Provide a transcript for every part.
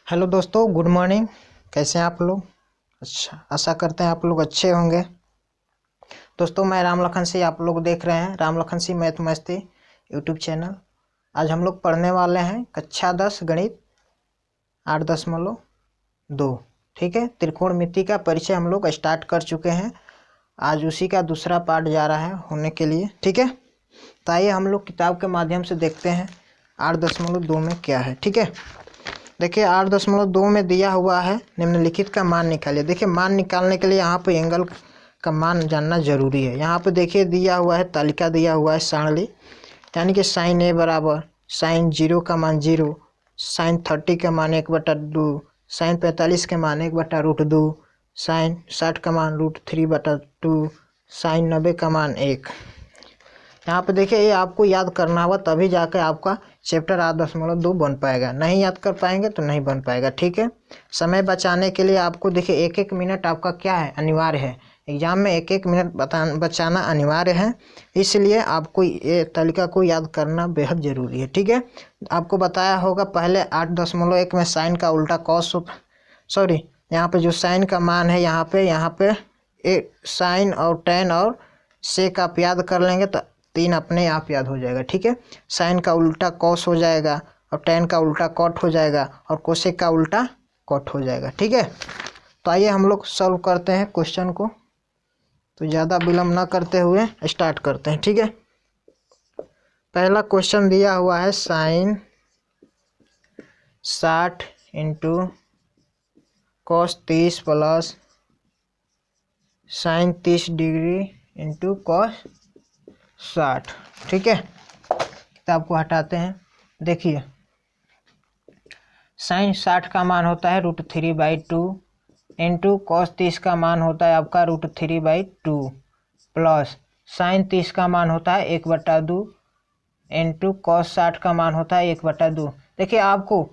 Hello दोस्तों, good morning. कैसे हैं आप लोग? अच्छा, आशा करते हैं आप लोग अच्छे होंगे। दोस्तों, मैं राम लखन सिंह, आप लोग देख रहे हैं राम लखन सिंह मैथ मस्ती यूट्यूब चैनल। आज हम लोग पढ़ने वाले हैं कक्षा 10 गणित 8.2। ठीक है, त्रिकोणमिति का परिचय हम लोग स्टार्ट कर चुके हैं। आज उसी का दूसरा पार्ट जा रहा है होने के लिए। ठीक है, तो आइए हम लोग किताब के माध्यम से देखते हैं 8.2 में क्या है। ठीक है, देखिए 8.2 में दिया हुआ है निम्नलिखित का मान निकालिए। देखिए, मान निकालने के लिए यहाँ पे एंगल का मान जानना जरूरी है। यहाँ पे देखिए दिया हुआ है, तालिका दिया हुआ है सारणी, यानी कि साइन ए बराबर साइन 0 का मान 0, साइन 30 का मान 1/2, साइन 45 के मान 1/√2, साइन 60 का मान √3/2, साइन 90 का मान 1। यहाँ पे देखिए, ये आपको याद करना होगा, तभी जाकर आपका चैप्टर 8.2 बन पाएगा। नहीं याद कर पाएंगे तो नहीं बन पाएगा। ठीक है, समय बचाने के लिए आपको देखिए 1-1 मिनट आपका क्या है, अनिवार्य है। एग्जाम में 1-1 मिनट बचाना अनिवार्य है, इसलिए आपको ये तालिका को याद करना बेहद जरूरी है। ठीक है, आपको बताया होगा पहले 8.1 में साइन का उल्टा कॉस, सॉरी यहाँ पे जो साइन का मान है, यहाँ पे साइन और टेन और सेक आप याद कर लेंगे तो 3 अपने आप याद हो जाएगा। ठीक है, साइन का उल्टा कॉस हो जाएगा और टेन का उल्टा कॉट हो जाएगा और कोसेक का उल्टा कॉट हो जाएगा। ठीक है, तो आइए हम लोग सॉल्व करते हैं क्वेश्चन को। तो ज़्यादा विलम्ब ना करते हुए स्टार्ट करते हैं। ठीक है, पहला क्वेश्चन दिया हुआ है sine 60 into cos 30 plus sine 30 degree into cos 60। ठीक है, किताब को हटाते हैं। देखिए, साइन 60 का मान होता है √3/2 इंटू कॉस 30 का मान होता है आपका √3/2 प्लस साइन 30 का मान होता है 1/2 इंटू कॉस 60 का मान होता है 1/2। देखिए, आपको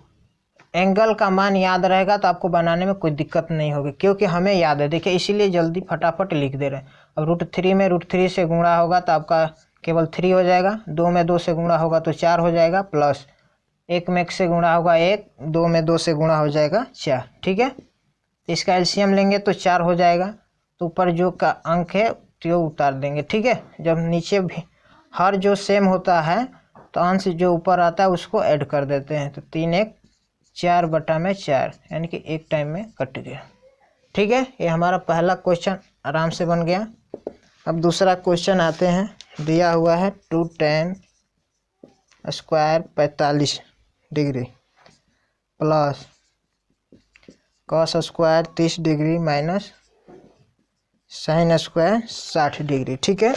एंगल का मान याद रहेगा तो आपको बनाने में कोई दिक्कत नहीं होगी, क्योंकि हमें याद है। देखिए, इसीलिए जल्दी फटाफट लिख दे रहे हैं। अब √3 में √3 से गुणा होगा तो आपका केवल 3 हो जाएगा, 2 में 2 से गुणा होगा तो 4 हो जाएगा, प्लस 1 में 1 से गुणा होगा 1, 2 में 2 से गुणा हो जाएगा 4। ठीक है, इसका एलसीएम लेंगे तो 4 हो जाएगा। तो ऊपर जो का अंक है तो उतार देंगे। ठीक है, जब नीचे भी हर जो सेम होता है तो अंश जो ऊपर आता है उसको ऐड कर देते हैं। तो 3 1 4/4, यानी कि एक टाइम में कट गया। ठीक है, ये हमारा पहला क्वेश्चन आराम से बन गया। अब दूसरा क्वेश्चन आते हैं। दिया हुआ है 2 tan square 45 degree plus cos square 30 degree minus sine square 60 degree. ठीक है,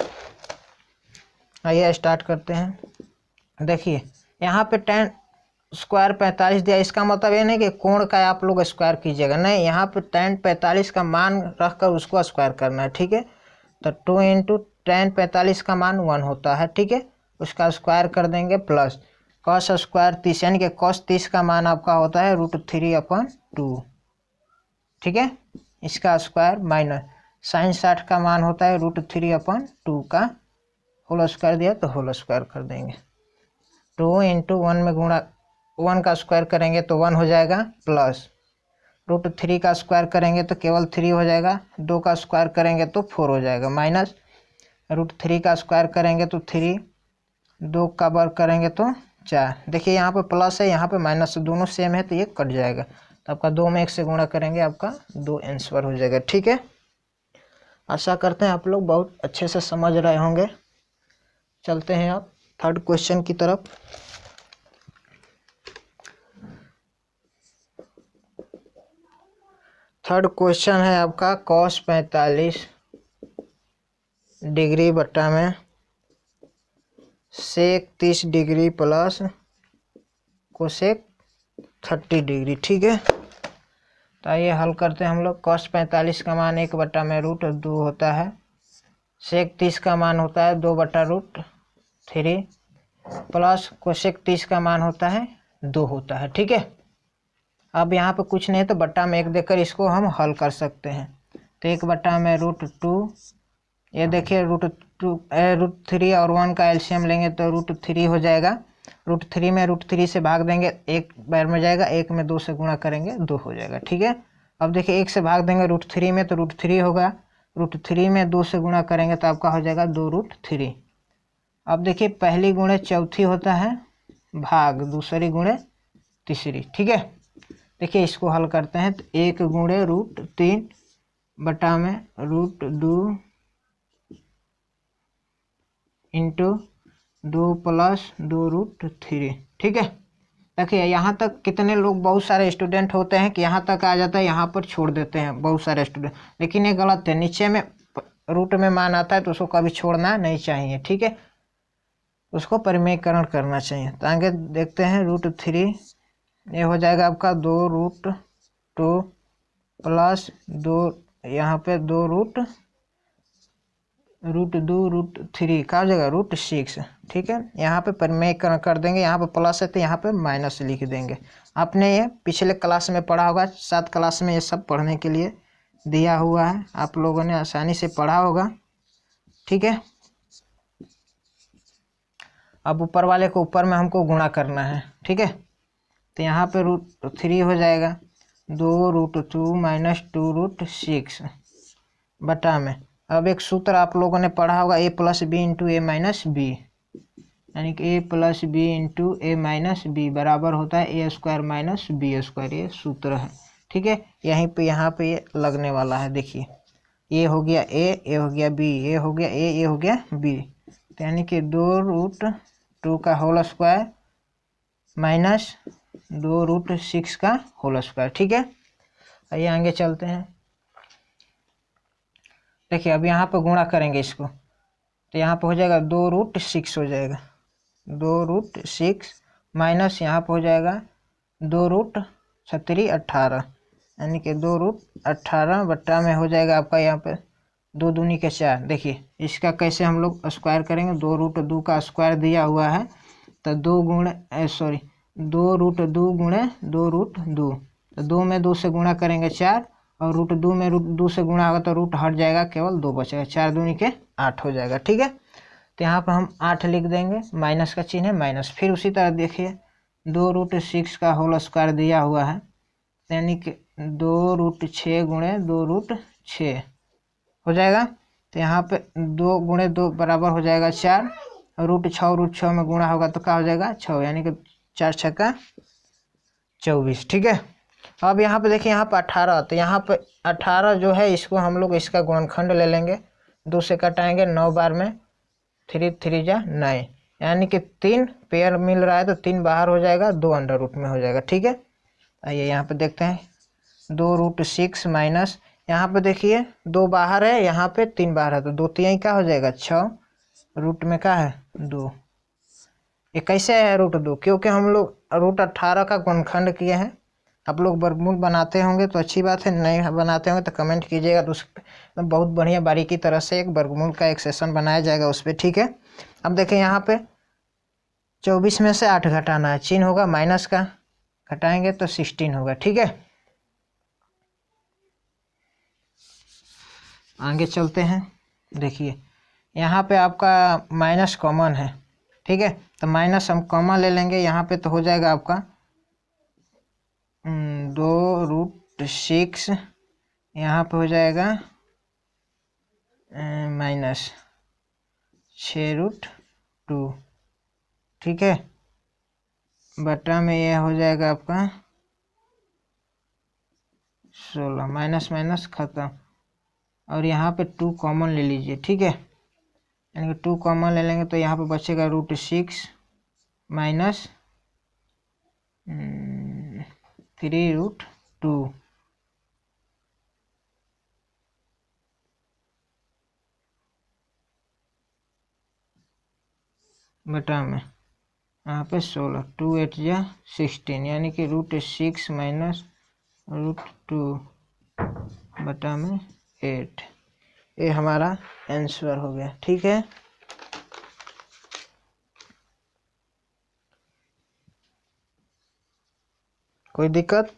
आइए स्टार्ट करते हैं। देखिए, यहाँ पे tan स्क्वायर 45 दिया, इसका मतलब ये नहीं कि कोण का आप लोग स्क्वायर कीजिएगा, नहीं, यहाँ पे tan 45 का मान रखकर उसको स्क्वायर करना है। ठीक है, तो 2 इंटू tan 45 का मान 1 होता है। ठीक है, उसका स्क्वायर कर देंगे प्लस कॉस स्क्वायर 30, यानी कि कॉस 30 का मान आपका होता है √3/2। ठीक है, इसका स्क्वायर माइनस साइन 60 का मान होता है √3/2 का होल स्क्वायर दिया तो होल स्क्वायर कर देंगे। 2 इंटू 1 में गुणा 1 का स्क्वायर करेंगे तो 1 हो जाएगा, प्लस √3 का स्क्वायर करेंगे तो केवल 3 हो जाएगा, 2 का स्क्वायर करेंगे तो 4 हो जाएगा, माइनस √3 का स्क्वायर करेंगे तो 3, 2 का वर्ग करेंगे तो 4। देखिए, यहाँ पे प्लस है, यहाँ पे माइनस, दोनों सेम है तो ये कट जाएगा। तो आपका 2 में 1 से गुणा करेंगे, आपका 2 आंसर हो जाएगा। ठीक है, आशा करते हैं आप लोग बहुत अच्छे से समझ रहे होंगे। चलते हैं आप थर्ड क्वेश्चन की तरफ। थर्ड क्वेश्चन है आपका कॉस 45 डिग्री बट्टा में sec 30 degree plus cosec 30 degree. ठीक है, तो आइए हल करते हैं हम लोग। कॉस 45 का मान 1/√2 होता है, सेक 30 का मान होता है 2/√3 प्लस कोसेक 30 का मान होता है 2 होता है। ठीक है, अब यहाँ पे कुछ नहीं तो बट्टा में 1 देकर इसको हम हल कर सकते हैं। तो 1/√2, ये देखिए √3 और 1 का एलसीएम लेंगे तो √3 हो जाएगा, √3 में √3 से भाग देंगे 1 बार में जाएगा, 1 में 2 से गुणा करेंगे 2 हो जाएगा। ठीक है, अब देखिए 1 से भाग देंगे √3 में तो √3 होगा, √3 में 2 से गुणा करेंगे तो आपका हो जाएगा 2√3। अब देखिए पहली गुणे चौथी होता है भाग, दूसरी गुणे तीसरी। ठीक है, देखिए इसको हल करते हैं तो 1 गुणे √3 बटा में √2 इंटू 2 प्लस 2√3। ठीक है, देखिए यहाँ तक कितने लोग, बहुत सारे स्टूडेंट होते हैं कि यहाँ तक आ जाता है, यहाँ पर छोड़ देते हैं बहुत सारे स्टूडेंट, लेकिन ये गलत है। नीचे में रूट में मान आता है तो उसको कभी छोड़ना नहीं चाहिए। ठीक है, उसको परिमेयकरण करना चाहिए। तो आगे देखते हैं √3, ये हो जाएगा आपका 2√2 प्लस 2, यहाँ पे 2√2 √3 का हो जाएगा √6। ठीक है, यहाँ पे परिमेयकरण कर देंगे, यहाँ पे प्लस है तो यहाँ पे माइनस लिख देंगे। आपने ये पिछले क्लास में पढ़ा होगा, 7 क्लास में ये सब पढ़ने के लिए दिया हुआ है, आप लोगों ने आसानी से पढ़ा होगा। ठीक है, अब ऊपर वाले को ऊपर में हमको गुणा करना है। ठीक है, तो यहाँ पे √3 हो जाएगा 2√2 माइनस 2√6 बटा में, अब एक सूत्र आप लोगों ने पढ़ा होगा a plus B into A minus B, यानी कि a plus B into A minus B बराबर होता है a² माइनस b², ये सूत्र है। ठीक है, यहीं पे यहाँ पे ये लगने वाला है। देखिए ये हो गया a, ये हो गया b, ये हो गया a, ये हो गया b, तो यानी कि 2√2 का होल स्क्वायर माइनस 2√6 का होल स्क्वायर। ठीक है, आइए आगे चलते हैं। देखिए अब यहाँ पर गुणा करेंगे इसको, तो यहाँ पर हो जाएगा 2√6 हो जाएगा, 2√6 माइनस यहाँ पर हो जाएगा 2√3 18, यानी कि 2√18 बट्टा में हो जाएगा आपका यहाँ पे 2 दूनी के 4। देखिए इसका कैसे हम लोग स्क्वायर करेंगे, 2√2 का स्क्वायर दिया हुआ है तो 2 2√2 गुणे 2√2, तो 2 में 2 से गुणा करेंगे 4, और √2 में √2 से गुणा होगा तो रूट हट जाएगा, केवल 2 बचेगा, 4 दूनी के 8 हो जाएगा। ठीक है, तो यहाँ पर हम 8 लिख देंगे, माइनस का चिन्ह है माइनस। फिर उसी तरह देखिए 2√6 का होल स्क्वायर दिया हुआ है, यानी कि 2√6 गुणे 2√6 हो जाएगा, तो यहाँ पे 2 गुणे 2 बराबर हो जाएगा 4, और √6 में गुणा होगा तो क्या हो जाएगा 6, यानी कि 4 छक्का 24। ठीक है, अब यहाँ पे देखिए यहाँ पे 18, तो यहाँ पे 18 जो है इसको हम लोग इसका गुणनखंड ले लेंगे, 2 से कटाएंगे 9 बार में, 3 3 जा 9, यानी कि 3 पेयर मिल रहा है तो 3 बाहर हो जाएगा, 2 अंडर रूट में हो जाएगा। ठीक है, आइए यहाँ पे देखते हैं 2√6 माइनस, यहाँ पे देखिए 2 बाहर है, यहाँ पे 3 बाहर है, तो 2 3 क्या हो जाएगा 6, रूट में क्या है 2। ये कैसे है √2, क्योंकि हम लोग √18 का गुणनखंड किए हैं। आप लोग वर्गमूल बनाते होंगे तो अच्छी बात है, नहीं बनाते होंगे तो कमेंट कीजिएगा, तो उस पर बहुत बढ़िया बारीकी तरह से एक वर्गमूल का एक सेशन बनाया जाएगा उस पर। ठीक है, अब देखें यहाँ पे 24 में से 8 घटाना है, चिन्ह होगा माइनस का, घटाएंगे तो 16 होगा। ठीक है, आगे चलते हैं। देखिए यहाँ पे आपका माइनस कॉमन है। ठीक है, तो माइनस हम कॉमन ले लेंगे यहाँ पे, तो हो जाएगा आपका 2√6, यहाँ पे हो जाएगा माइनस 6√2। ठीक है, बटा में यह हो जाएगा आपका 16, माइनस माइनस खत्म, और यहाँ पे 2 कॉमन ले लीजिए। ठीक है, यानी कि 2 कॉमन ले लेंगे तो यहाँ पे बचेगा √6 माइनस 3√2। बटा में यहाँ पे 16, 2 8 जा 16, यानी कि √6 माइनस √2 बटा में 8, ये हमारा आंसर हो गया। ठीक है, कोई दिक्कत?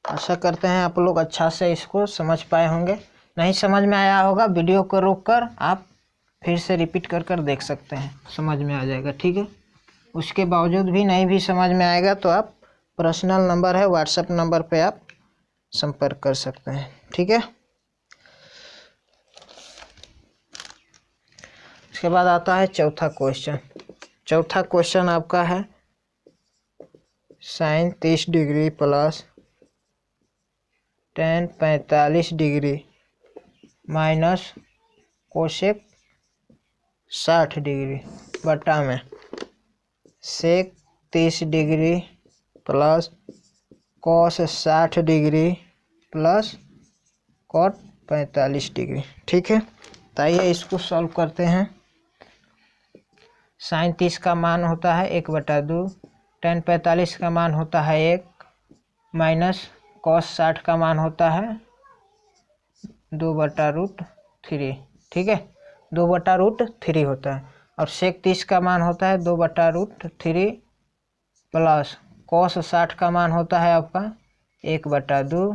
आशा करते हैं आप लोग अच्छा से इसको समझ पाए होंगे। नहीं समझ में आया होगा वीडियो को रोककर आप फिर से रिपीट कर देख सकते हैं, समझ में आ जाएगा। ठीक है। उसके बावजूद भी नहीं भी समझ में आएगा तो आप पर्सनल नंबर है, व्हाट्सएप नंबर पे आप संपर्क कर सकते हैं। ठीक है, इसके बाद आता है चौथा क्वेश्चन। चौथा क्वेश्चन आपका है sine 30 degree plus tan 45 degree minus cosec 60 degree बटा में sec 30 degree plus cos 60 degree plus cot 45 degree. ठीक है, तो आइए इसको सॉल्व करते हैं। साइन 30 का मान होता है 1/2, टेन 45 का मान होता है 1, माइनस कॉस 60 का मान होता है 2/√3। ठीक है, 2/√3 होता है। और सेक 30 का मान होता है 2/√3 प्लस कॉस 60 का मान होता है आपका 1/2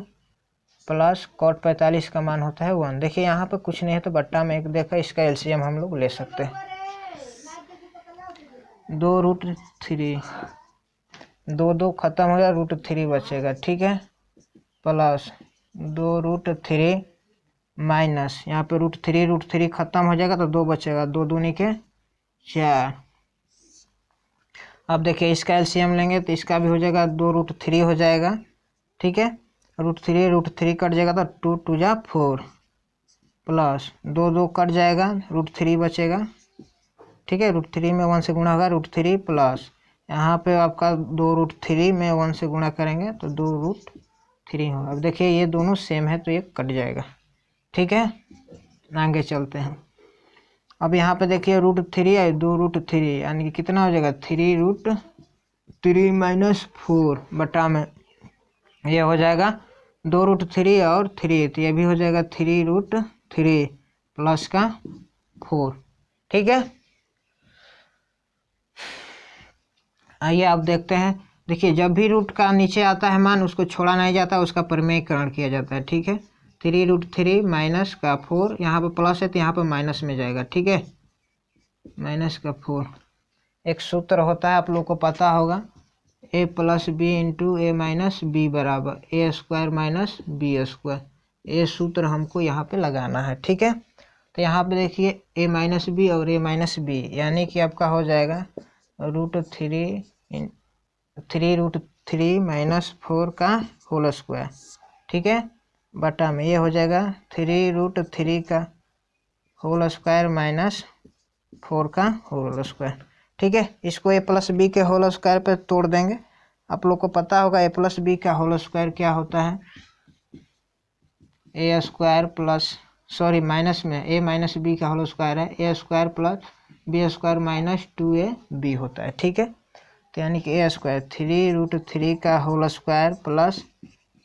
प्लस कॉट 45 का मान होता है 1। देखिए यहाँ पे कुछ नहीं है तो बट्टा में 1 देखा, इसका एलसीएम हम लोग ले सकते हैं। 2√3 2 खत्म हो गया, √3 बचेगा। ठीक है, प्लस 2√3 माइनस यहाँ पे √3 खत्म हो जाएगा तो 2 बचेगा, 2 दूनी के 4। अब देखिए इसका एलसीएम लेंगे तो इसका भी हो जाएगा, 2√3 हो जाएगा। ठीक है, √3 कट जाएगा तो 2 2 जा 4 प्लस 2 2 कट जाएगा, √3 बचेगा। ठीक है, √3 में 1 से गुणा होगा, √3 प्लस यहाँ पे आपका 2√3 में 1 से गुणा करेंगे तो 2√3 होगा। अब देखिए ये दोनों सेम है तो ये कट जाएगा। ठीक है, आगे चलते हैं। अब यहाँ पे देखिए √3 है, 2√3 यानी कि कितना हो जाएगा 3√3 माइनस 4 बटा में ये हो जाएगा 2√3 और 3 तो ये भी हो जाएगा 3√3 प्लस का 4। ठीक है, आइए आप देखते हैं। देखिए जब भी रूट का नीचे आता है मान उसको छोड़ा नहीं जाता, उसका परिमेयकरण किया जाता है। ठीक है, 3√3 माइनस का 4, यहाँ पे प्लस है तो यहाँ पे माइनस में जाएगा। ठीक है, माइनस का 4। एक सूत्र होता है आप लोग को पता होगा, a + b × a - b बराबर a² माइनस b²। ये सूत्र हमको यहाँ पे लगाना है। ठीक है, तो यहाँ पे देखिए a - b और a - b यानी कि आपका हो जाएगा √3 माइनस 4 का होल स्क्वायर। ठीक है, बटा में ये हो जाएगा 3√3 का होल स्क्वायर माइनस 4 का होल स्क्वायर। ठीक है, इसको a + b के होल स्क्वायर पे तोड़ देंगे। आप लोग को पता होगा a + b का होल स्क्वायर क्या होता है, a² प्लस सॉरी माइनस में a - b का होल स्क्वायर है a² plus b² minus 2ab होता है। ठीक है, तो यानी कि a² 3√3 का होल स्क्वायर प्लस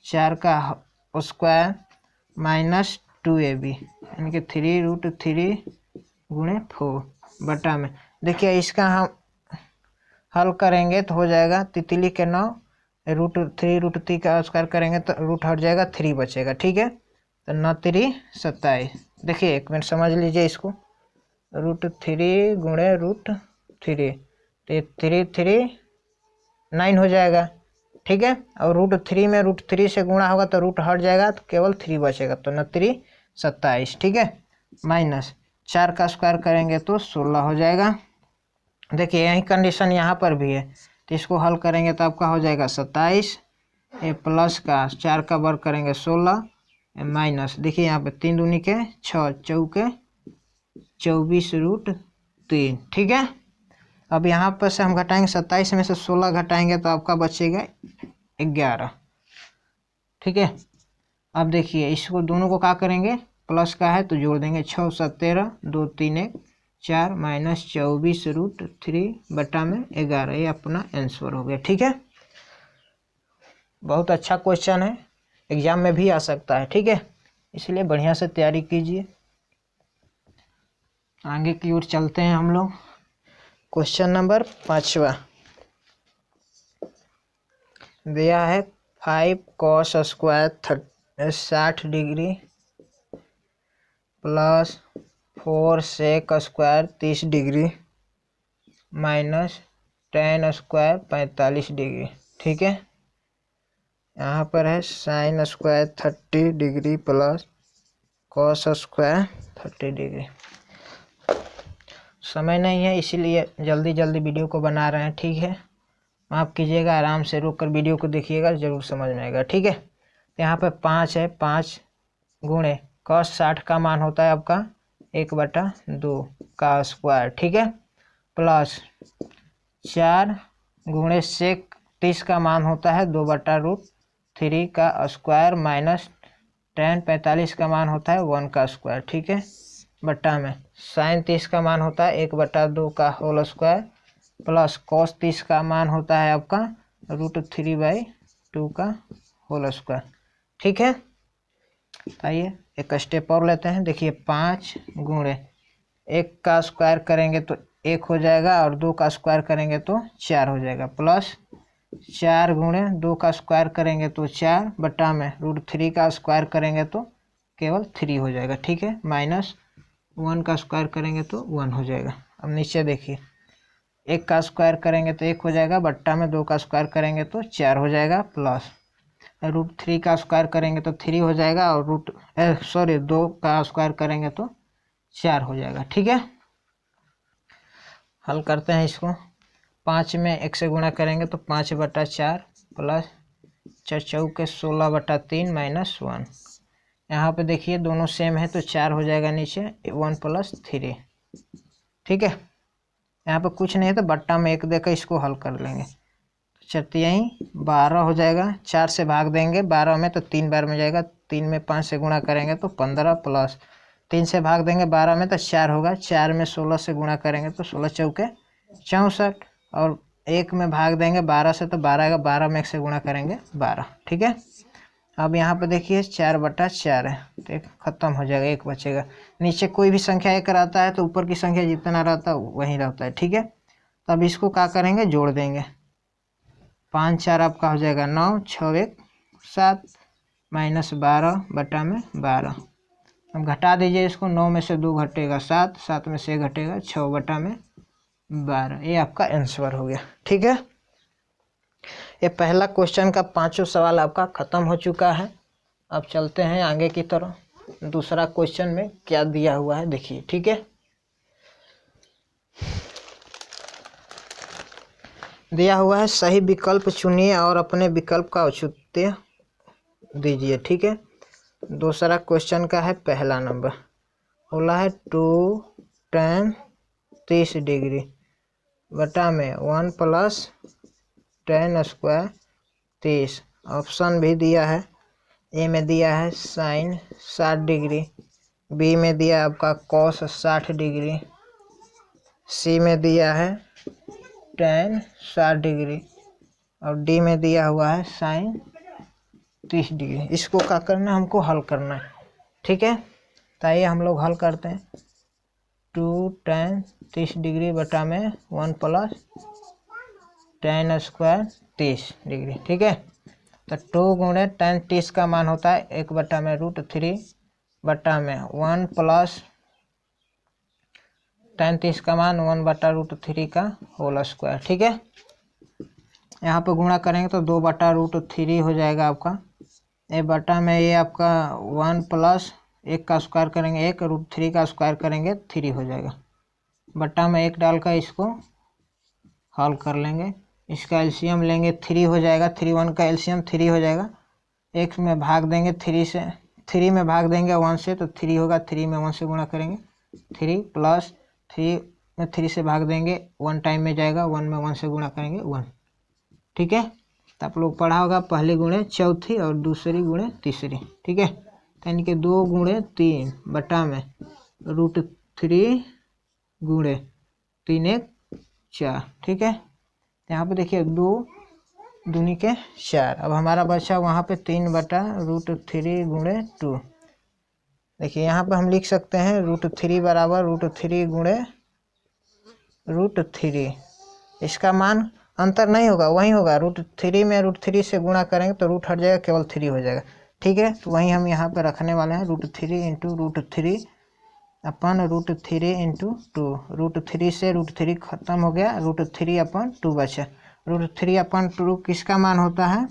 4 का स्क्वायर माइनस 2ab यानी कि 3√3 × 4 बटा में। देखिए इसका हम हल करेंगे तो हो जाएगा तितली के 9 √3 का स्क्वायर करेंगे तो रूट हट जाएगा, 3 बचेगा। ठीक है, तो 9 3 27। देखिए एक मिनट समझ लीजिए इसको, √3 × √3 तो 3 3 9 हो जाएगा। ठीक है, और √3 में √3 से गुणा होगा तो रूट हट जाएगा तो केवल 3 बचेगा, तो 9 3 27। ठीक है, माइनस 4 का स्क्वायर करेंगे तो 16 हो जाएगा। देखिए यही कंडीशन यहाँ पर भी है, तो इसको हल करेंगे तो आपका हो जाएगा 27, ए प्लस का 4 का वर्ग करेंगे 16 माइनस देखिए यहाँ पे 3 दूनी के 6 चौके 24√3। ठीक है, अब यहाँ पर से हम घटाएंगे 27 में से 16 घटाएंगे तो आपका बचेगा 11। ठीक है, अब देखिए इसको दोनों को क्या करेंगे, प्लस का है तो जोड़ देंगे 6 7 13 2 3 1 4 माइनस 24√3 बटा में 11। ये अपना आंसर हो गया। ठीक है, बहुत अच्छा क्वेश्चन है, एग्जाम में भी आ सकता है। ठीक है, इसलिए बढ़िया से तैयारी कीजिए। आगे की ओर चलते हैं हम लोग। क्वेश्चन नंबर 5वां दिया है 5 cos square 60 degree plus 4 sec square 30 degree minus tan square 45 degree. ठीक है, यहाँ पर है sin square 30 degree plus cos square 30 degree. समय नहीं है इसीलिए जल्दी जल्दी वीडियो को बना रहे हैं। ठीक है, माफ़ कीजिएगा, आराम से रुक कर वीडियो को देखिएगा, ज़रूर समझ में आएगा। ठीक है, तो यहाँ पे 5 है, 5 गुणे cos 60 का मान होता है आपका 1/2 का स्क्वायर। ठीक है, प्लस 4 गुणे sec 30 का मान होता है 2/√3 का स्क्वायर माइनस tan 45 का मान होता है 1 का स्क्वायर। ठीक है, बट्टा में sin 30 का मान होता है 1/2 का होल स्क्वायर प्लस cos 30 का मान होता है आपका √3/2 का होल स्क्वायर। ठीक है, आइए एक स्टेप और लेते हैं। देखिए 5 गुणे 1 का स्क्वायर करेंगे तो 1 हो जाएगा और 2 का स्क्वायर करेंगे तो 4 हो जाएगा, प्लस 4 गुणे 2 का स्क्वायर करेंगे तो 4 बट्टा में √3 का स्क्वायर करेंगे तो केवल 3 हो जाएगा। ठीक है, माइनस 1 का स्क्वायर करेंगे तो 1 हो जाएगा। अब नीचे देखिए 1 का स्क्वायर करेंगे तो 1 हो जाएगा, बट्टा में 2 का स्क्वायर करेंगे तो 4 हो जाएगा, प्लस √3 का स्क्वायर करेंगे तो 3 हो जाएगा और 2 का स्क्वायर करेंगे तो 4 हो जाएगा। ठीक है, हल करते हैं इसको। 5 में 1 से गुणा करेंगे तो 5/4 प्लस 4 चौके 16/3 माइनस 1। यहाँ पे देखिए दोनों सेम है तो 4 हो जाएगा, नीचे 1 + 3। ठीक है, यहाँ पे कुछ नहीं है तो बट्टा में 1 देकर इसको हल कर लेंगे। तो यहीं 12 हो जाएगा, 4 से भाग देंगे 12 में तो 3 बार में जाएगा, 3 में 5 से गुणा करेंगे तो 15 प्लस 3 से भाग देंगे 12 में तो 4 होगा, 4 में 16 से गुणा करेंगे तो 16 चौके 64 और 1 में भाग देंगे 12 से तो 12 आएगा, 12 में 1 से गुणा करेंगे 12। ठीक है, अब यहाँ पे देखिए 4/4 है तो 1 खत्म हो जाएगा, 1 बचेगा। नीचे कोई भी संख्या 1 रहता है तो ऊपर की संख्या जितना रहता है वही रहता है। ठीक है, तो अब इसको क्या करेंगे, जोड़ देंगे। 5 4 आपका हो जाएगा 9, 6 1 7 माइनस 12 बटा में 12। अब घटा दीजिए इसको, 9 में से 2 घटेगा 7, 7 में से 1 घटेगा 6 बटा में 12। ये आपका आंसर हो गया। ठीक है, ये पहला क्वेश्चन का 5वां सवाल आपका खत्म हो चुका है। अब चलते हैं आगे की तरफ। दूसरा क्वेश्चन में क्या दिया हुआ है देखिए। ठीक है, दिया हुआ है सही विकल्प चुनिए और अपने विकल्प का औचित्य दीजिए। ठीक है, दूसरा क्वेश्चन का है पहला नंबर, बोला है 2 tan 30 डिग्री बटा में 1 + tan स्क्वायर 30। ऑप्शन भी दिया है, ए में दिया है sin 60 डिग्री, बी में दिया आपका cos 60 डिग्री, सी में दिया है tan 60 डिग्री और डी में दिया हुआ है sin 30 डिग्री। इसको क्या करना है, हमको हल करना है। ठीक है, तो आइए हम लोग हल करते हैं। 2 tan 30 डिग्री बटा में 1 + tan स्क्वायर 30 डिग्री। ठीक है, तो 2 गुणे tan 30 का मान होता है 1 बटा में √3 बटा में 1 + tan 30 का मान 1 बटा √3 का होल स्क्वायर। ठीक है, यहाँ पे गुणा करेंगे तो 2 बटा √3 हो जाएगा आपका। ये बटा में ये आपका 1 + 1 का स्क्वायर करेंगे 1, √3 का स्क्वायर करेंगे 3 हो जाएगा। बटा में 1 डालकर इसको हल कर लेंगे। इसका एलसीएम लेंगे 3 हो जाएगा, 3 1 का एलसीएम 3 हो जाएगा। 1 में भाग देंगे 3 से, 3 में भाग देंगे 1 से तो 3 होगा, 3 में 1 से गुणा करेंगे 3 प्लस 3 में 3 से भाग देंगे 1 टाइम में जाएगा, 1 में 1 से गुणा करेंगे 1। ठीक है, तो आप लोग पढ़ा होगा पहली गुणे चौथी और दूसरी गुणे तीसरी। ठीक है, यानी कि 2 गुणे 3 बटा में √3 गुणे 3 1 4। ठीक है, यहाँ पे देखिए 2 दूनी के 4। अब हमारा बचा वहाँ पे 3 बटा √3 गुणे 2। देखिए यहाँ पे हम लिख सकते हैं √3 बराबर √3 गुणे √3। इसका मान अंतर नहीं होगा, वही होगा। √3 में √3 से गुणा करेंगे तो रूट हट जाएगा, केवल 3 हो जाएगा। ठीक है, तो वही हम यहाँ पे रखने वाले हैं √3 × √3 अपन √3 इंटू 2। √3 से √3 खत्म हो गया, √3/2 बचा। √3/2 किसका मान होता है?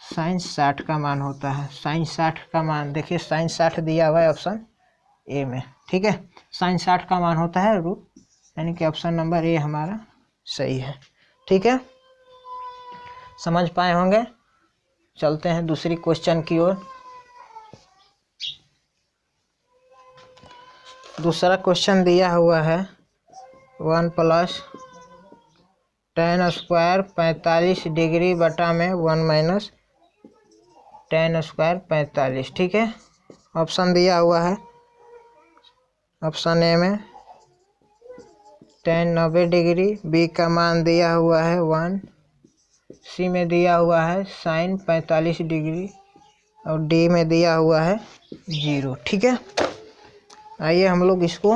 sin 60 का मान होता है। sin 60 का मान देखिए, sin 60 दिया हुआ है ऑप्शन ए में, ठीक है। sin 60 का मान होता है रूट, यानी कि ऑप्शन नंबर ए हमारा सही है, ठीक है। समझ पाए होंगे। चलते हैं दूसरी क्वेश्चन की ओर। दूसरा क्वेश्चन दिया हुआ है 1 + tan² 45 डिग्री बटा में 1 - tan² 45, ठीक है। ऑप्शन दिया हुआ है, ऑप्शन ए में tan 90 डिग्री, बी का मान दिया हुआ है 1, सी में दिया हुआ है sin 45 डिग्री और डी में दिया हुआ है 0, ठीक है। आइए हम लोग इसको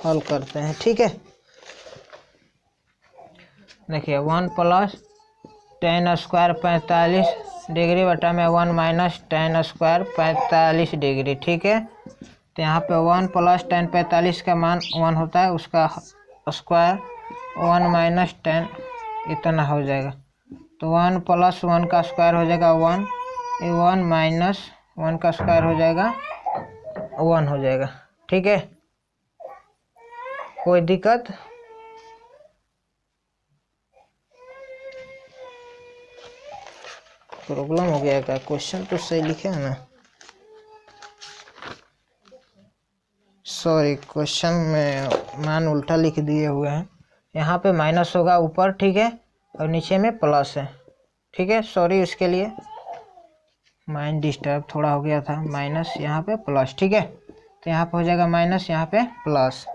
हल करते हैं, ठीक है। देखिए 1 + tan² 45 डिग्री बटा में 1 - tan² 45 डिग्री, ठीक है। तो यहाँ पे 1 + tan 45 का मान 1 होता है, उसका स्क्वायर 1 - tan इतना हो जाएगा। तो 1 + 1 का स्क्वायर हो जाएगा 1, 1 - 1 का स्क्वायर हो जाएगा 1 हो जाएगा, ठीक है। कोई दिक्कत? प्रॉब्लम हो गया क्या? क्वेश्चन तो सही लिखे है ना? सॉरी, क्वेश्चन में मान उल्टा लिख दिए हुए हैं। यहाँ पे माइनस होगा ऊपर, ठीक है, और नीचे में प्लस है, ठीक है। सॉरी उसके लिए, माइंड डिस्टर्ब थोड़ा हो गया था। माइनस यहाँ पे प्लस, ठीक है। तो यहाँ पे हो जाएगा माइनस, यहाँ पे प्लस,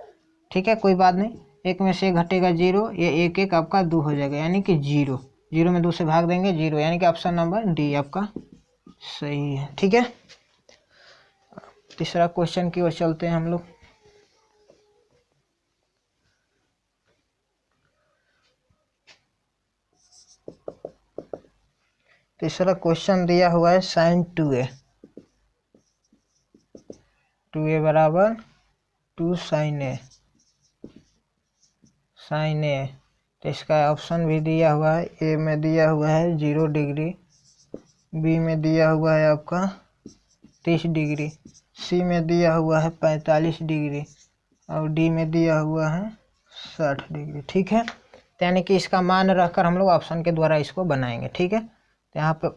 ठीक है। कोई बात नहीं, एक में से घटेगा 0, ये 1 1 आपका 2 हो जाएगा, यानी कि 0। 0 में 2 से भाग देंगे 0, यानी कि ऑप्शन नंबर डी आपका सही है, ठीक है। तीसरा क्वेश्चन की ओर चलते हैं हम लोग। तीसरा क्वेश्चन दिया हुआ है sin 2a, 2a बराबर 2 sin a, sin a। तो इसका ऑप्शन भी दिया हुआ है, ए में दिया हुआ है 0 डिग्री, बी में दिया हुआ है आपका 30 डिग्री, सी में दिया हुआ है 45 डिग्री और डी में दिया हुआ है 60 डिग्री, ठीक है। तो यानी कि इसका मान रखकर हम लोग ऑप्शन के द्वारा इसको बनाएंगे, ठीक है। तो यहाँ पे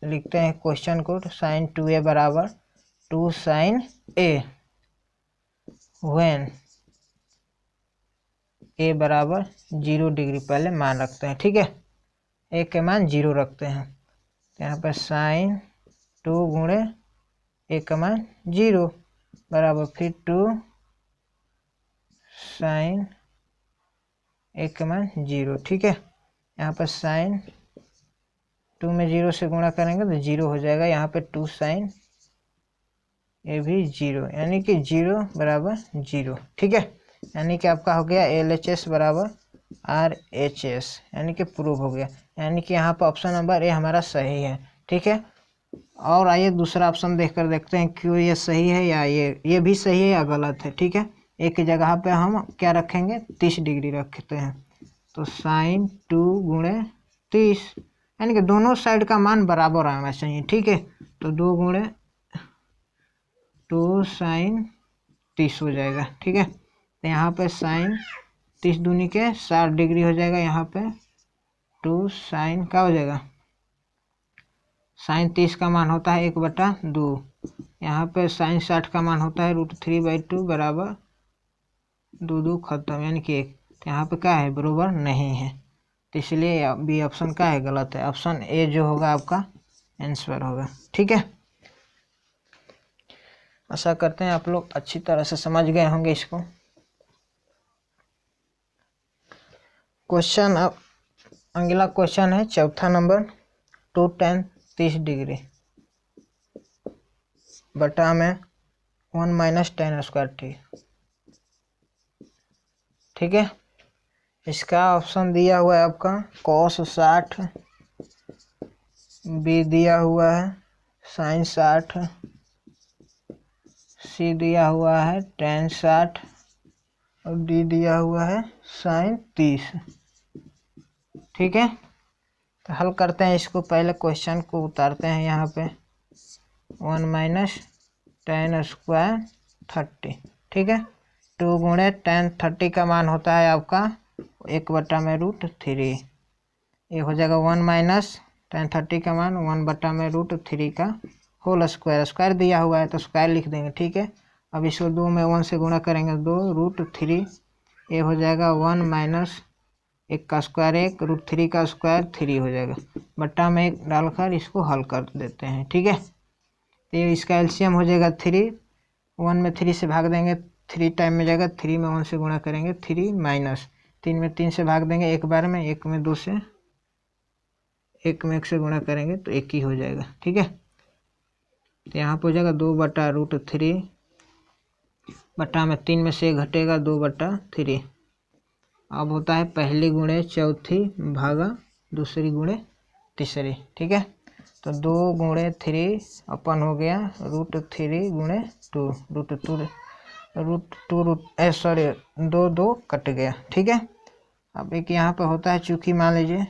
लिखते हैं क्वेश्चन को, sin 2a बराबर 2 sin a व्हेन a बराबर 0 डिग्री, पहले मान रखते हैं, ठीक है। a के मान 0 रखते हैं। तो यहाँ पर sin 2 गुणे a का मान 0 बराबर फिर 2 sin a का मान 0, ठीक है। यहाँ पर sin 2 में 0 से गुणा करेंगे तो 0 हो जाएगा, यहाँ पे 2 sin a भी 0, यानी कि 0 बराबर 0, ठीक है। यानी कि आपका हो गया LHS बराबर RHS, यानी कि प्रूव हो गया। यानी कि यहाँ पर ऑप्शन नंबर ए हमारा सही है, ठीक है। और आइए दूसरा ऑप्शन देखकर देखते हैं क्यों ये सही है या ये भी सही है या गलत है, ठीक है। एक की जगह पे हम क्या रखेंगे, 30 डिग्री रखते हैं। तो sin 2 गुणे 30, यानी कि दोनों साइड का मान बराबर आना चाहिए, ठीक है। तो 2 गुणे 2 sin 30 हो जाएगा, ठीक है। तो यहाँ पे sin 30 दूनी के 60 डिग्री हो जाएगा, यहाँ पे 2 sin का हो जाएगा, sin 30 का मान होता है 1/2, यहाँ पे sin 60 का मान होता है √3/2 बराबर 2 2 खत्म, यानी कि 1। यहाँ पे क्या है, बराबर नहीं है, तो इसलिए बी ऑप्शन का है गलत है। ऑप्शन ए जो होगा आपका आंसर होगा, ठीक है। आशा करते हैं आप लोग अच्छी तरह से समझ गए होंगे इसको। क्वेश्चन अब अगला क्वेश्चन है चौथा नंबर, 2 tan 30 डिग्री बटा में 1 - tan², ठीक है। इसका ऑप्शन दिया हुआ है आपका cos 60, बी दिया हुआ है sin 60, सी दिया हुआ है tan 60 और डी दिया हुआ है sin 30। ठीक है, तो हल करते हैं इसको। पहले क्वेश्चन को उतारते हैं यहाँ पे 1 माइनस tan स्क्वायर 30। ठीक है, 2 गुणे tan 30 का मान होता है आपका 1/√3। ये हो जाएगा 1 माइनस tan 30 का मान 1/√3 का होल स्क्वायर। स्क्वायर दिया हुआ है तो स्क्वायर लिख देंगे। ठीक है, अब इसको 2 में 1 से गुणा करेंगे 2√3। ये हो जाएगा 1 माइनस 1 का स्क्वायर 1 √3 का स्क्वायर 3 हो जाएगा। बट्टा में 1 डालकर इसको हल कर देते हैं। ठीक है, तो ये इसका एलसीएम हो जाएगा 3। 1 में 3 से भाग देंगे 3 टाइम में जाएगा। 3 में 1 से गुणा करेंगे 3 माइनस 3 में 3 से भाग देंगे 1 बार में। 1 में 2 से 1 में 1 से गुणा करेंगे तो 1 ही हो जाएगा। ठीक है, तो यहाँ पर हो जाएगा 2/√3 बट्टा में 3 में से घटेगा 2/3। अब होता है पहली गुणे चौथी भागा दूसरी गुणे तीसरी। ठीक है, तो 2 गुणे 3 अपन हो गया √3 गुणे 2 2 2 कट गया। ठीक है, अब एक यहाँ पर होता है चूंकि मान लीजिए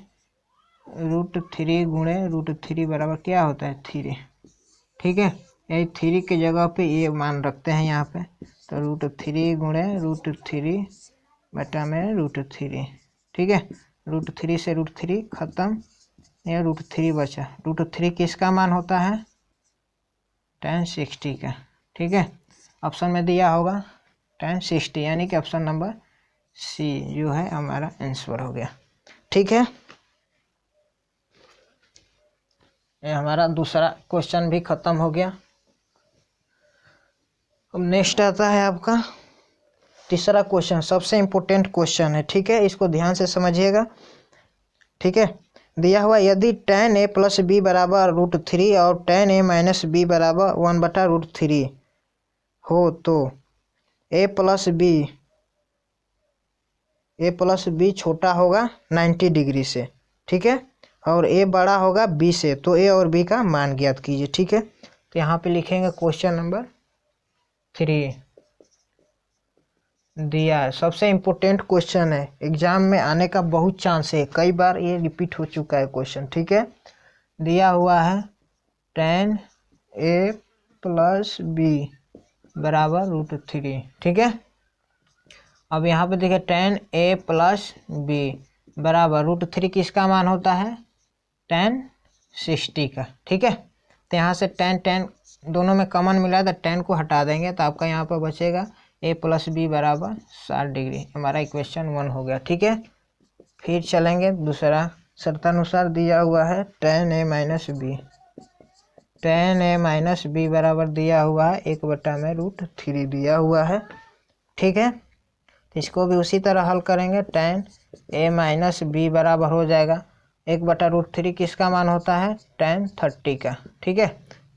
√3 गुणे √3 बराबर क्या होता है 3। ठीक है, यही 3 की जगह पे ये मान रखते हैं यहाँ पे, तो √3 गुणे √3 बटा में √3। ठीक है, √3 से √3 खत्म, यह √3 बचा। √3 किसका मान होता है tan 60 का। ठीक है, ऑप्शन में दिया होगा tan 60, यानी कि ऑप्शन नंबर सी जो है हमारा आंसर हो गया। ठीक है, ये हमारा दूसरा क्वेश्चन भी खत्म हो गया। अब नेक्स्ट आता है आपका तीसरा क्वेश्चन, सबसे इम्पोर्टेंट क्वेश्चन है। ठीक है, इसको ध्यान से समझिएगा। ठीक है, दिया हुआ यदि tan a प्लस बी बराबर √3 और tan a माइनस बी बराबर 1/√3 हो तो a प्लस बी छोटा होगा 90 डिग्री से। ठीक है, और a बड़ा होगा b से, तो a और b का मान ज्ञात कीजिए। ठीक है, तो यहाँ पे लिखेंगे क्वेश्चन नंबर 3 दिया है। सबसे इम्पोर्टेंट क्वेश्चन है, एग्जाम में आने का बहुत चांस है, कई बार ये रिपीट हो चुका है क्वेश्चन। ठीक है, दिया हुआ है tan a प्लस बी बराबर √3। ठीक है, अब यहाँ पे देखिए tan a प्लस बी बराबर √3 किसका मान होता है tan 60 का। ठीक है, तो यहाँ से tan दोनों में कॉमन मिला तो tan को हटा देंगे तो आपका यहाँ पर बचेगा a प्लस बी बराबर 60 डिग्री। हमारा इक्वेशन 1 हो गया। ठीक है, फिर चलेंगे दूसरा, शर्तानुसार दिया हुआ है tan a minus B. tan a minus B बराबर दिया हुआ है 1/√3 दिया हुआ है। ठीक है, इसको भी उसी तरह हल करेंगे। tan a माइनस बी बराबर हो जाएगा 1/√3 किसका मान होता है tan 30 का। ठीक है,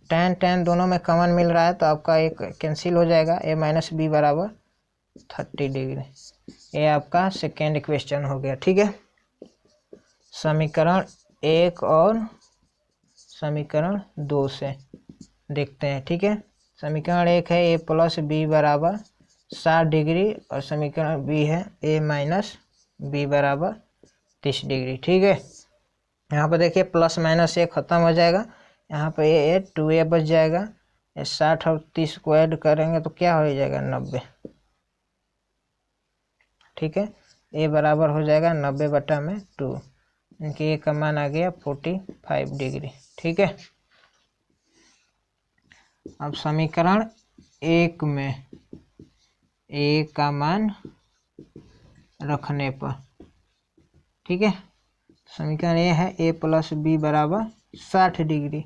tan दोनों में कॉमन मिल रहा है तो आपका एक कैंसिल हो जाएगा, a माइनस बी बराबर 30 डिग्री। ये आपका सेकेंड इक्वेशन हो गया। ठीक है, समीकरण 1 और समीकरण 2 से देखते हैं। ठीक है, समीकरण 1 है a प्लस बी बराबर 60 डिग्री और समीकरण बी है a माइनस बी बराबर 30 डिग्री। ठीक है, यहाँ पर देखिए प्लस माइनस ये खत्म हो जाएगा, यहाँ पे ये 2a बच जाएगा। 60 और 30 को ऐड करेंगे तो क्या हो जाएगा 90। ठीक है, a बराबर हो जाएगा 90/2, इनके a का मान आ गया 45 डिग्री। ठीक है, अब समीकरण 1 में a का मान रखने पर, ठीक है, समीकरण ये है a प्लस बी बराबर 60 डिग्री।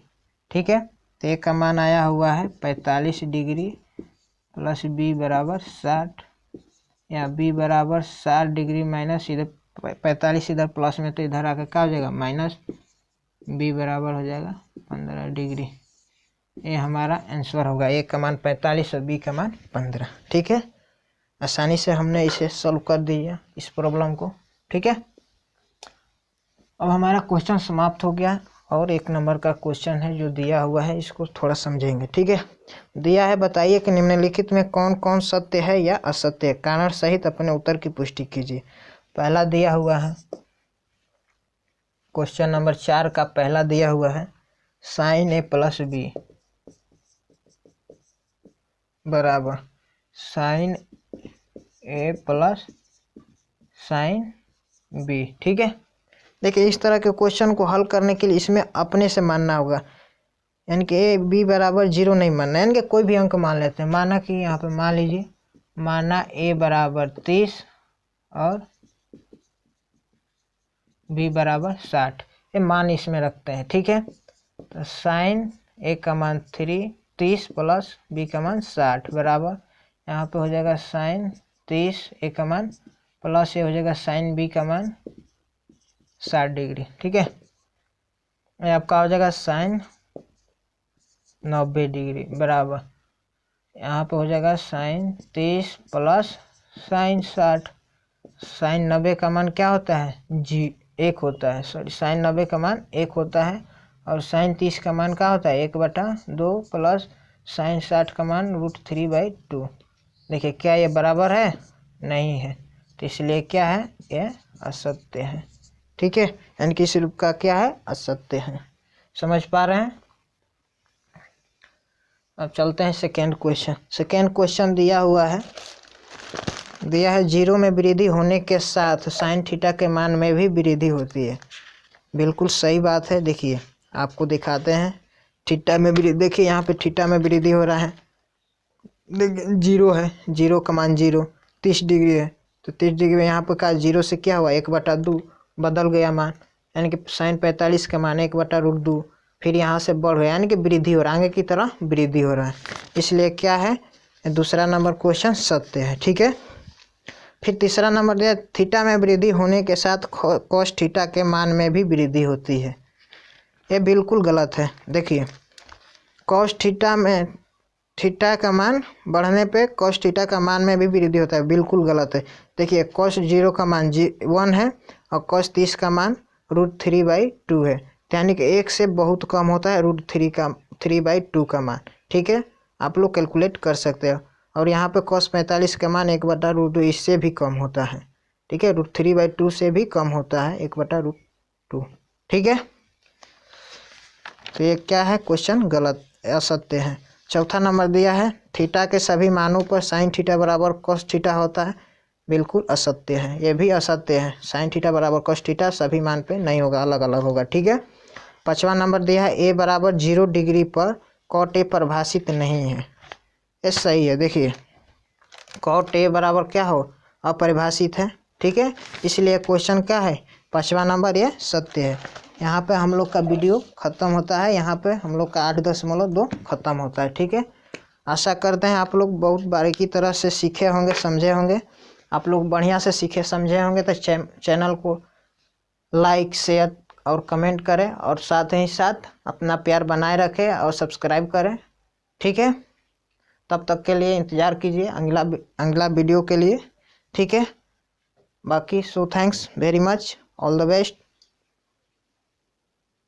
ठीक है, तो a का मान आया हुआ है 45 डिग्री प्लस b बराबर 60, या b बराबर 60 डिग्री माइनस इधर 45 इधर प्लस में तो इधर आकर क्या हो जाएगा माइनस, b बराबर हो जाएगा 15 डिग्री। ये हमारा आंसर होगा, a का मान 45 और b का मान 15। ठीक है, आसानी से हमने इसे सॉल्व कर दिया इस प्रॉब्लम को। ठीक है, अब हमारा क्वेश्चन समाप्त हो गया। और 1 नंबर का क्वेश्चन है जो दिया हुआ है, इसको थोड़ा समझेंगे। ठीक है, दिया है बताइए कि निम्नलिखित में कौन कौन सत्य है या असत्य है, कारण सहित अपने उत्तर की पुष्टि कीजिए। पहला दिया हुआ है क्वेश्चन नंबर 4 का पहला दिया हुआ है sin a प्लस बी बराबर sin a plus sin b। ठीक है, देखिए इस तरह के क्वेश्चन को हल करने के लिए इसमें अपने से मानना होगा, यानी कि ए बी बराबर 0 नहीं मानना, यानी कि कोई भी अंक मान लेते हैं। माना कि यहाँ पे मान लीजिए, माना ए बराबर 30 और बी बराबर 60, ये मान इसमें रखते हैं। ठीक है, तो साइन ए का मान 30 प्लस बी का मान 60 बराबर यहाँ पे हो जाएगा साइन 30 ए का मान प्लस ये हो जाएगा साइन बी का मान 60 डिग्री। ठीक है, ये आपका हो जाएगा साइन 90 डिग्री बराबर यहाँ पे हो जाएगा साइन 30 प्लस साइन 60। साइन 90 का मान क्या होता है, जी 1 होता है, सॉरी साइन 90 का मान 1 होता है, और साइन 30 का मान क्या होता है 1/2 प्लस साइन 60 का मान √3/2। देखिए क्या ये बराबर है, नहीं है, तो इसलिए क्या है, ये असत्य है। ठीक है, यानी कि इस रूप का क्या है, असत्य है। समझ पा रहे हैं। अब चलते हैं सेकेंड क्वेश्चन। सेकेंड क्वेश्चन दिया हुआ है 0 में वृद्धि होने के साथ साइन थीटा के मान में भी वृद्धि होती है। बिल्कुल सही बात है। देखिए आपको दिखाते हैं, थीटा में वृद्धि, देखिए यहाँ पे थीटा में वृद्धि हो रहा है, देखिए 0 है, 0 का मान 0, 30 डिग्री है, तो 30 डिग्री में यहाँ पर का 0 से क्या हुआ 1/2 बदल गया मान, यानी कि साइन 45 का मान 1/√2, फिर यहाँ से बढ़ गया, यानी कि वृद्धि हो रहा है, आगे की तरह वृद्धि हो रहा है, इसलिए क्या है, दूसरा नंबर क्वेश्चन सत्य है। ठीक है, फिर तीसरा नंबर दिया, थीटा में वृद्धि होने के साथ कॉस थीटा के मान में भी वृद्धि होती है। ये बिल्कुल गलत है। देखिए कॉस थीटा में थीटा का मान बढ़ने पे कॉस थीटा का मान में भी वृद्धि होता है, बिल्कुल गलत है। देखिए कॉस 0 का मान 1 है और कॉस 30 का मान √3/2 है, यानी कि 1 से बहुत कम होता है √3/2 का मान। ठीक है, आप लोग कैलकुलेट कर सकते हो। और यहाँ पे कॉस 45 का मान 1/√2 इससे भी कम होता है। ठीक है, √3/2 से भी कम होता है 1/√2। ठीक है, तो ये क्या है, क्वेश्चन गलत, असत्य है। चौथा नंबर दिया है थीटा के सभी मानों पर साइन थीटा बराबर कॉस थीटा होता है, बिल्कुल असत्य है, ये भी असत्य है। साइन थीटा बराबर कॉस थीटा सभी मान पे नहीं होगा, अलग अलग होगा। ठीक है, पांचवा नंबर दिया है ए बराबर 0 डिग्री पर कॉट ए परिभाषित नहीं है, ये सही है। देखिए कॉट ए बराबर क्या हो, अपरिभाषित है। ठीक है, इसलिए क्वेश्चन क्या है, पांचवा नंबर ये सत्य है। यहाँ पे हम लोग का वीडियो ख़त्म होता है, यहाँ पे हम लोग का 8.2 ख़त्म होता है। ठीक है, आशा करते हैं आप लोग बहुत बारीकी तरह से सीखे होंगे, समझे होंगे। आप लोग बढ़िया से सीखे समझे होंगे तो चैनल को लाइक शेयर और कमेंट करें, और साथ ही साथ अपना प्यार बनाए रखें और सब्सक्राइब करें। ठीक है, तब तक के लिए इंतज़ार कीजिए अगला वीडियो के लिए। ठीक है, बाकी so thanks very much, all the best.